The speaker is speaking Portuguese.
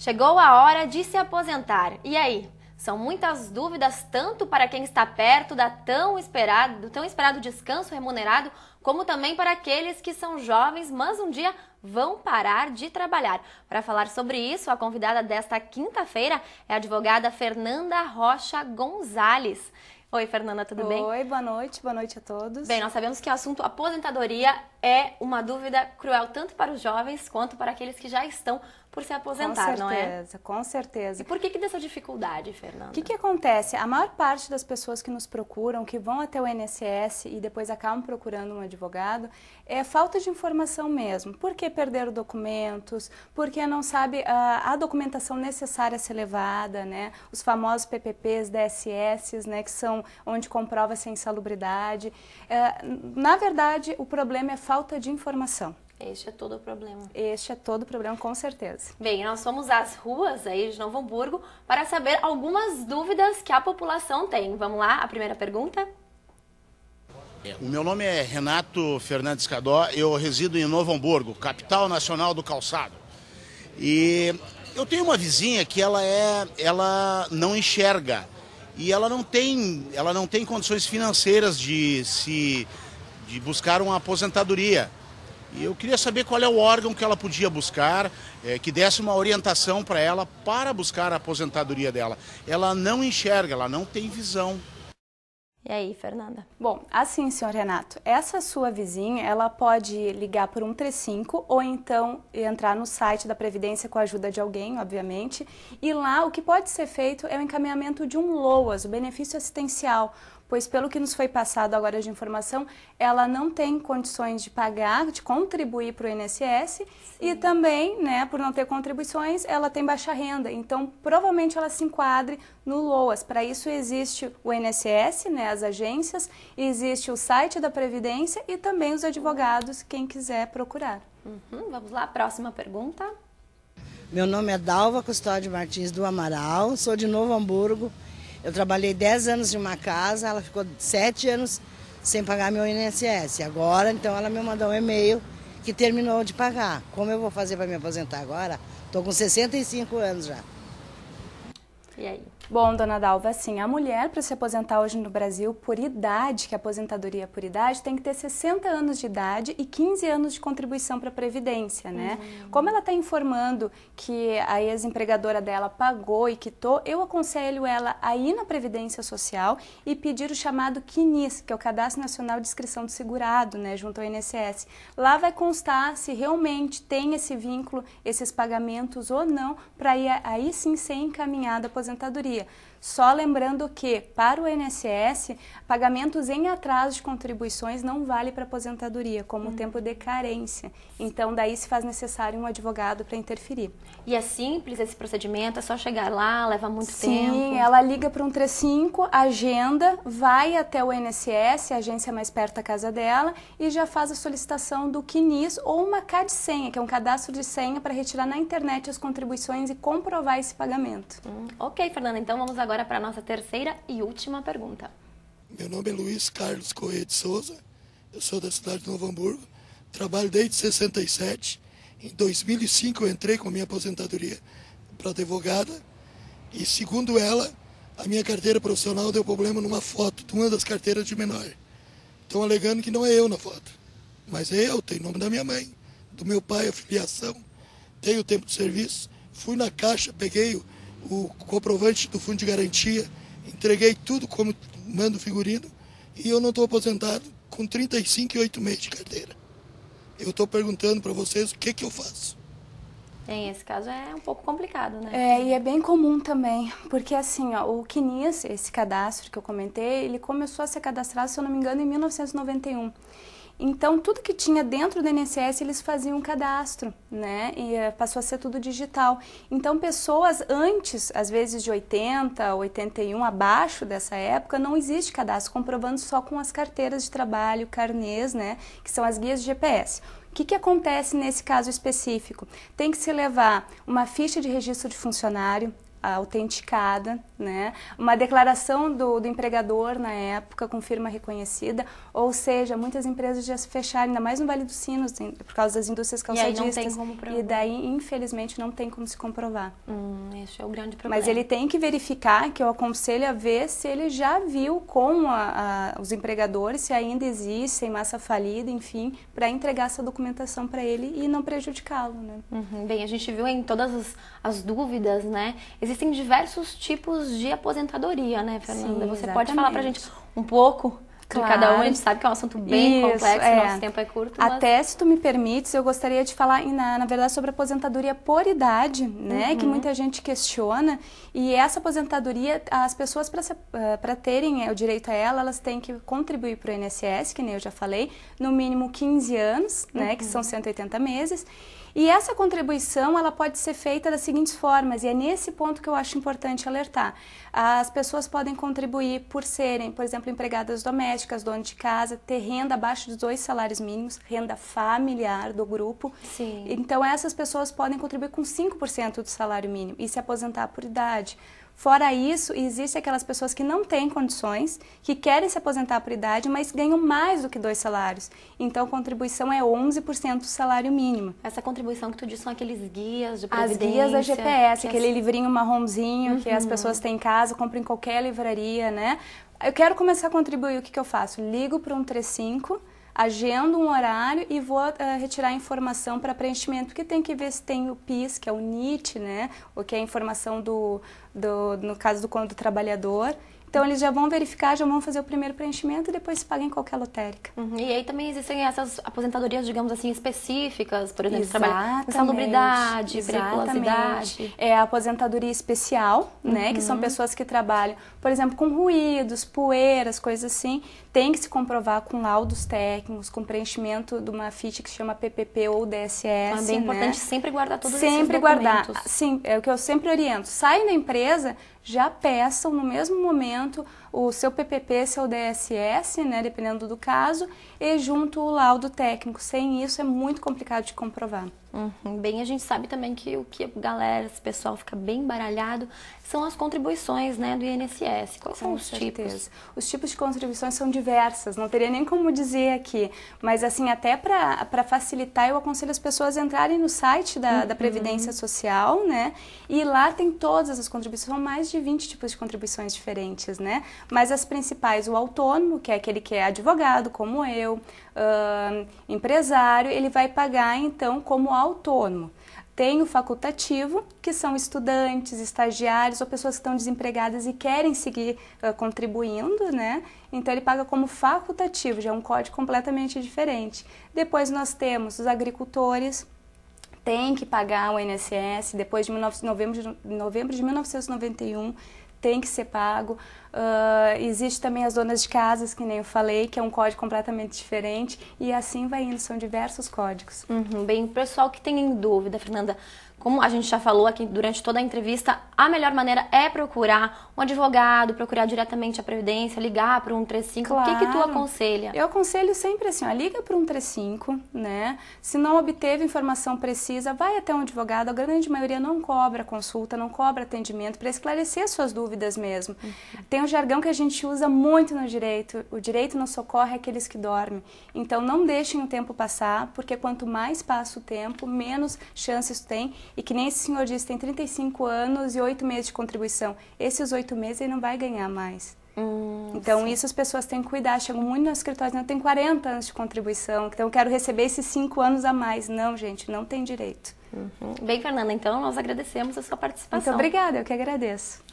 Chegou a hora de se aposentar. E aí? São muitas dúvidas tanto para quem está perto do tão esperado descanso remunerado, como também para aqueles que são jovens, mas um dia vão parar de trabalhar. Para falar sobre isso, a convidada desta quinta-feira é a advogada Fernanda Rocha Gonzalez. Oi, Fernanda, tudo bem? Oi, boa noite a todos. Bem, nós sabemos que o assunto aposentadoria é uma dúvida cruel tanto para os jovens quanto para aqueles que já estão por se aposentar, não é? Com certeza. E por que dessa dificuldade, Fernanda? O que acontece? A maior parte das pessoas que nos procuram, que vão até o INSS e depois acabam procurando um advogado, é falta de informação mesmo. Por que perderam documentos? Porque não sabe a documentação necessária a ser levada, né? Os famosos PPPs, DSS, né? Que são onde comprova-se a insalubridade. Na verdade, o problema é falta de informação. Este é todo o problema. Este é todo o problema, com certeza. Bem, nós fomos às ruas aí de Novo Hamburgo para saber algumas dúvidas que a população tem. Vamos lá, a primeira pergunta? O meu nome é Renato Fernandes Cadó, eu resido em Novo Hamburgo, capital nacional do calçado. E eu tenho uma vizinha que ela não enxerga e ela não tem condições financeiras de buscar uma aposentadoria. E eu queria saber qual é o órgão que ela podia buscar, que desse uma orientação para ela para buscar a aposentadoria dela. Ela não enxerga, ela não tem visão. E aí, Fernanda? Bom, assim, senhor Renato, essa sua vizinha, ela pode ligar por 135 ou então entrar no site da Previdência com a ajuda de alguém, obviamente, e lá o que pode ser feito é o encaminhamento de um LOAS, o benefício assistencial, pois pelo que nos foi passado agora de informação, ela não tem condições de pagar, de contribuir para o INSS. Sim. E também, né, por não ter contribuições, ela tem baixa renda, então provavelmente ela se enquadre no LOAS. Para isso existe o INSS, né, as agências, existe o site da Previdência e também os advogados, quem quiser procurar. Vamos lá, próxima pergunta. Meu nome é Dalva Custódio Martins do Amaral, sou de Novo Hamburgo. Eu trabalhei 10 anos em uma casa, ela ficou 7 anos sem pagar meu INSS. Agora, então, ela me mandou um e-mail que terminou de pagar. Como eu vou fazer para me aposentar agora? Estou com 65 anos já. E aí? Bom, dona Dalva, assim, a mulher para se aposentar hoje no Brasil por idade, que é a aposentadoria por idade, tem que ter 60 anos de idade e 15 anos de contribuição para a Previdência, né? Como ela está informando que a ex-empregadora dela pagou e quitou, eu aconselho ela a ir na Previdência Social e pedir o chamado CNIS, que é o Cadastro Nacional de Inscrição do Segurado, né, junto ao INSS. Lá vai constar se realmente tem esse vínculo, esses pagamentos ou não, para aí sim ser encaminhada a aposentadoria. Só lembrando que, para o INSS, pagamentos em atraso de contribuições não vale para aposentadoria, como tempo de carência. Então, daí se faz necessário um advogado para interferir. E é simples esse procedimento? É só chegar lá, leva muito tempo? Sim, ela liga para o 135, agenda, vai até o INSS, a agência mais perto da casa dela, e já faz a solicitação do CNIS ou uma CAD-senha, que é um cadastro de senha para retirar na internet as contribuições e comprovar esse pagamento. Ok, Fernanda, então vamos agora para a nossa terceira e última pergunta. Meu nome é Luiz Carlos Corrêa de Souza, eu sou da cidade de Novo Hamburgo, trabalho desde 67, em 2005 eu entrei com a minha aposentadoria para advogada e, segundo ela, a minha carteira profissional deu problema numa foto de uma das carteiras de menor. Estão alegando que não é eu na foto, mas é eu, tem o nome da minha mãe, do meu pai, a filiação, tenho o tempo de serviço, fui na caixa, peguei o comprovante do fundo de garantia, entreguei tudo como manda o figurino e eu não estou aposentado com 35 e 8 meses de carteira. Eu estou perguntando para vocês o que eu faço. Esse caso é um pouco complicado, né? E é bem comum também, porque assim, ó, o CNIS, esse cadastro que eu comentei, ele começou a ser cadastrado, se eu não me engano, em 1991. Então, tudo que tinha dentro do INSS, eles faziam um cadastro, né? E passou a ser tudo digital. Então, pessoas antes, às vezes de 80, 81, abaixo dessa época, não existe cadastro, comprovando só com as carteiras de trabalho, carnês, né? Que são as guias de GPS. O que acontece nesse caso específico? Tem que se levar uma ficha de registro de funcionário, autenticada, né? Uma declaração do empregador na época com firma reconhecida, ou seja, muitas empresas já se fecharam, ainda mais no Vale dos Sinos, por causa das indústrias calçadistas. E aí não tem como provar. E daí, infelizmente, não tem como se comprovar. Esse é o grande problema. Mas ele tem que verificar, que eu aconselho a ver se ele já viu com os empregadores, se ainda existem massa falida, enfim, para entregar essa documentação para ele e não prejudicá-lo, né? Bem, a gente viu em todas as dúvidas, né? Existem diversos tipos de aposentadoria, né, Fernanda? Sim, você exatamente. pode falar pra gente um pouco de cada um? A gente sabe que é um assunto bem complexo, nosso tempo é curto. Mas... Até, se tu me permites, eu gostaria de falar, na verdade, sobre a aposentadoria por idade, né? Que muita gente questiona. E essa aposentadoria, as pessoas, para terem o direito a ela, elas têm que contribuir para o INSS, que nem eu já falei, no mínimo 15 anos, né? Que são 180 meses. E essa contribuição, ela pode ser feita das seguintes formas, e é nesse ponto que eu acho importante alertar. As pessoas podem contribuir por serem, por exemplo, empregadas domésticas, donas de casa, ter renda abaixo dos 2 salários mínimos, renda familiar do grupo. Sim. Então, essas pessoas podem contribuir com 5% do salário mínimo e se aposentar por idade. Fora isso, existem aquelas pessoas que não têm condições, que querem se aposentar por idade, mas ganham mais do que 2 salários. Então, a contribuição é 11% do salário mínimo. Essa contribuição que tu diz são aqueles guias de previdência? As guias da GPS, aquele livrinho marronzinho que as pessoas têm em casa, compram em qualquer livraria, né? Eu quero começar a contribuir, o que eu faço? Ligo para o 135, agendo um horário e vou retirar a informação para preenchimento, porque tem que ver se tem o PIS, que é o NIT, né? O que é a informação no caso do trabalhador. Então, eles já vão verificar, já vão fazer o primeiro preenchimento e depois se paga em qualquer lotérica. E aí também existem essas aposentadorias, digamos assim, específicas, por exemplo, Exatamente. Insalubridade, periculosidade. É a aposentadoria especial, né, que são pessoas que trabalham, por exemplo, com ruídos, poeiras, coisas assim. Tem que se comprovar com laudos técnicos, com preenchimento de uma ficha que se chama PPP ou DSS. É bem importante sempre guardar todos esses documentos. Sempre guardar. Sim, é o que eu sempre oriento. Sai da empresa, já peçam no mesmo momento o seu PPP, seu DSS, né, dependendo do caso, e junto o laudo técnico. Sem isso é muito complicado de comprovar. Bem, a gente sabe também que o que a galera, esse pessoal fica bem baralhado, são as contribuições, né, do INSS. Quais são os tipos? Os tipos de contribuições são diversas, não teria nem como dizer aqui, mas assim, até para facilitar, eu aconselho as pessoas a entrarem no site da Previdência Social, né, e lá tem todas as contribuições, são mais de 20 tipos de contribuições diferentes, né, mas as principais, o autônomo, que é aquele que é advogado, como eu, empresário, ele vai pagar então como autônomo. Tem o facultativo, que são estudantes, estagiários ou pessoas que estão desempregadas e querem seguir contribuindo, né? Então ele paga como facultativo, já é um código completamente diferente. Depois nós temos os agricultores, tem que pagar o INSS depois de novembro de 1991, tem que ser pago. Existe também as donas de casas, que nem eu falei, que é um código completamente diferente, e assim vai indo, são diversos códigos. Bem, o pessoal que tem em dúvida, Fernanda, como a gente já falou aqui durante toda a entrevista, a melhor maneira é procurar um advogado, procurar diretamente a Previdência, ligar para o 135. Claro. O que tu aconselha? Eu aconselho sempre assim, liga para o 135, né? Se não obteve informação precisa, vai até um advogado. A grande maioria não cobra consulta, não cobra atendimento, para esclarecer suas dúvidas mesmo. Tem um jargão que a gente usa muito no direito. O direito não socorre aqueles que dormem. Então, não deixem o tempo passar, porque quanto mais passa o tempo, menos chances tem. E que nem esse senhor disse, tem 35 anos e 8 meses de contribuição. Esses 8 meses ele não vai ganhar mais. Então, isso as pessoas têm que cuidar. Chegam muito no escritório, eu tenho 40 anos de contribuição, então eu quero receber esses 5 anos a mais. Não, gente, não tem direito. Bem, Fernanda, então nós agradecemos a sua participação. Muito obrigada, eu que agradeço.